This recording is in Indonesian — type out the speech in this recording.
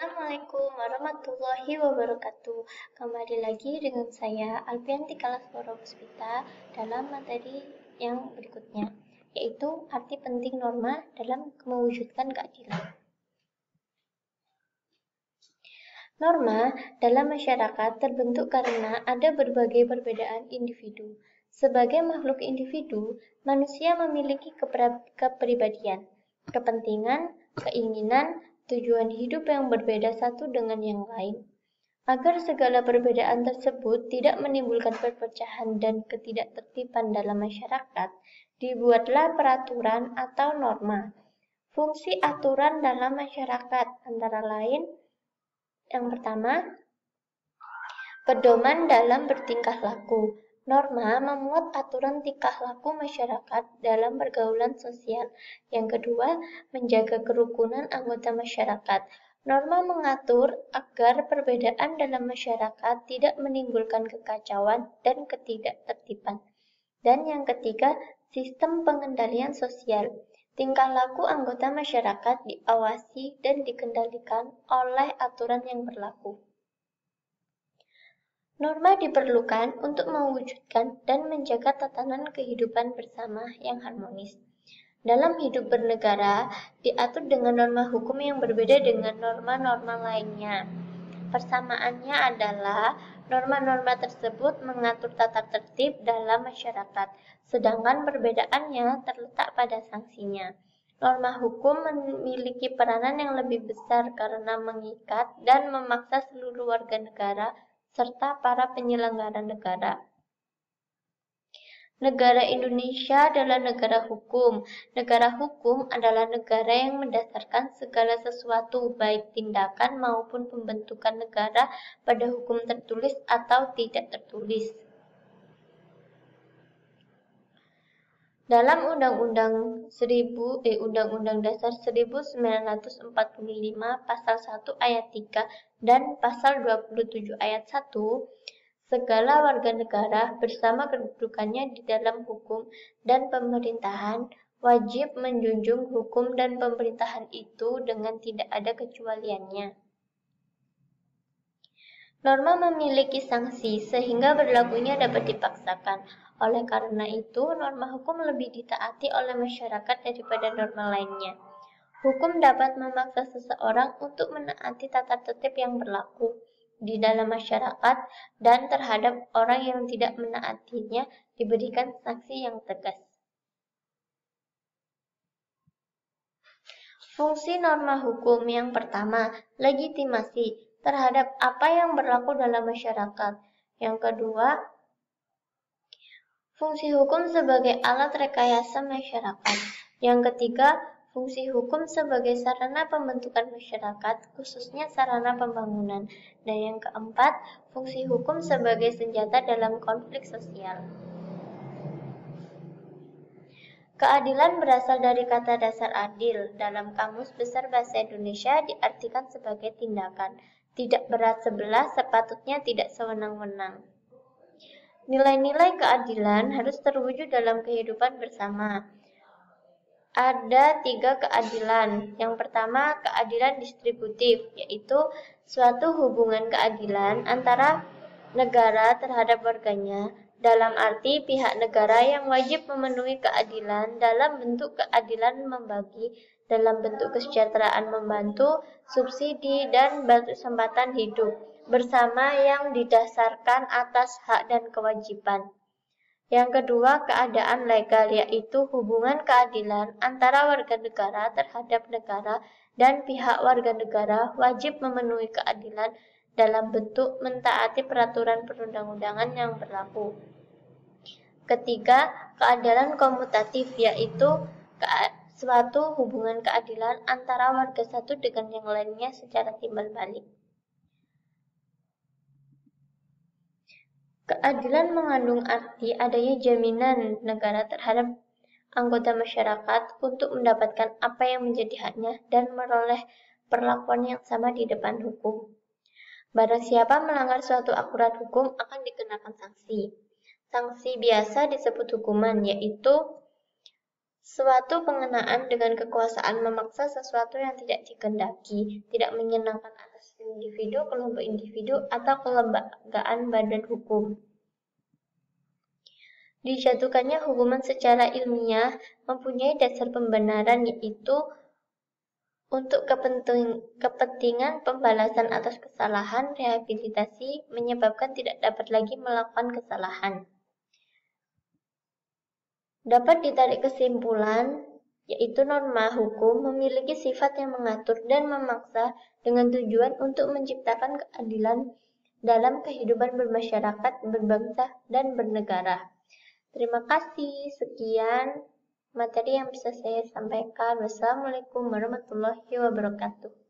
Assalamualaikum warahmatullahi wabarakatuh. Kembali lagi dengan saya Alfianti Kalaswara Puspita dalam materi yang berikutnya, yaitu arti penting norma dalam mewujudkan keadilan. Norma dalam masyarakat terbentuk karena ada berbagai perbedaan individu. Sebagai makhluk individu, manusia memiliki kepribadian, kepentingan, keinginan, tujuan hidup yang berbeda satu dengan yang lain. Agar segala perbedaan tersebut tidak menimbulkan perpecahan dan ketidaktertiban dalam masyarakat, dibuatlah peraturan atau norma. Fungsi aturan dalam masyarakat antara lain: yang pertama, pedoman dalam bertingkah laku. Norma memuat aturan tingkah laku masyarakat dalam pergaulan sosial. Yang kedua, menjaga kerukunan anggota masyarakat. Norma mengatur agar perbedaan dalam masyarakat tidak menimbulkan kekacauan dan ketidaktertiban. Dan yang ketiga, sistem pengendalian sosial. Tingkah laku anggota masyarakat diawasi dan dikendalikan oleh aturan yang berlaku. Norma diperlukan untuk mewujudkan dan menjaga tatanan kehidupan bersama yang harmonis. Dalam hidup bernegara, diatur dengan norma hukum yang berbeda dengan norma-norma lainnya. Persamaannya adalah norma-norma tersebut mengatur tata tertib dalam masyarakat, sedangkan perbedaannya terletak pada sanksinya. Norma hukum memiliki peranan yang lebih besar karena mengikat dan memaksa seluruh warga negara serta para penyelenggara negara. Negara Indonesia adalah negara hukum. Negara hukum adalah negara yang mendasarkan segala sesuatu, baik tindakan maupun pembentukan negara, pada hukum tertulis atau tidak tertulis. Dalam Undang-Undang Dasar 1945 Pasal 1 Ayat 3 dan Pasal 27 Ayat 1, segala warga negara bersama kedudukannya di dalam hukum dan pemerintahan wajib menjunjung hukum dan pemerintahan itu dengan tidak ada kecualiannya. Norma memiliki sanksi sehingga berlakunya dapat dipaksakan. Oleh karena itu, norma hukum lebih ditaati oleh masyarakat daripada norma lainnya. Hukum dapat memaksa seseorang untuk menaati tata tertib yang berlaku di dalam masyarakat, dan terhadap orang yang tidak menaatinya diberikan sanksi yang tegas. Fungsi norma hukum yang pertama, legitimasi terhadap apa yang berlaku dalam masyarakat. Yang kedua, fungsi hukum sebagai alat rekayasa masyarakat. Yang ketiga, fungsi hukum sebagai sarana pembentukan masyarakat, khususnya sarana pembangunan. Dan yang keempat, fungsi hukum sebagai senjata dalam konflik sosial. Keadilan berasal dari kata dasar adil. Dalam Kamus Besar Bahasa Indonesia diartikan sebagai tindakan. Tidak berat sebelah, sepatutnya tidak sewenang-wenang. Nilai-nilai keadilan harus terwujud dalam kehidupan bersama. Ada 3 keadilan. Yang pertama, keadilan distributif, yaitu suatu hubungan keadilan antara negara terhadap warganya, dalam arti pihak negara yang wajib memenuhi keadilan dalam bentuk keadilan membagi, dalam bentuk kesejahteraan membantu, subsidi, dan kesempatan hidup bersama yang didasarkan atas hak dan kewajiban. Yang kedua, keadaan legal, yaitu hubungan keadilan antara warga negara terhadap negara, dan pihak warga negara wajib memenuhi keadilan dalam bentuk mentaati peraturan perundang-undangan yang berlaku. Ketiga, keadilan komutatif, yaitu suatu hubungan keadilan antara warga satu dengan yang lainnya secara timbal balik. Keadilan mengandung arti adanya jaminan negara terhadap anggota masyarakat untuk mendapatkan apa yang menjadi haknya dan meroleh perlakuan yang sama di depan hukum. Barang siapa melanggar suatu aturan hukum akan dikenakan sanksi. Sanksi biasa disebut hukuman, yaitu suatu pengenaan dengan kekuasaan memaksa sesuatu yang tidak dikehendaki, tidak menyenangkan atas individu, kelompok individu, atau kelembagaan badan hukum. Dijatuhkannya hukuman secara ilmiah mempunyai dasar pembenaran, yaitu untuk kepentingan pembalasan atas kesalahan, rehabilitasi, menyebabkan tidak dapat lagi melakukan kesalahan. Dapat ditarik kesimpulan, yaitu norma hukum memiliki sifat yang mengatur dan memaksa dengan tujuan untuk menciptakan keadilan dalam kehidupan bermasyarakat, berbangsa, dan bernegara. Terima kasih, sekian materi yang bisa saya sampaikan. Wassalamualaikum warahmatullahi wabarakatuh.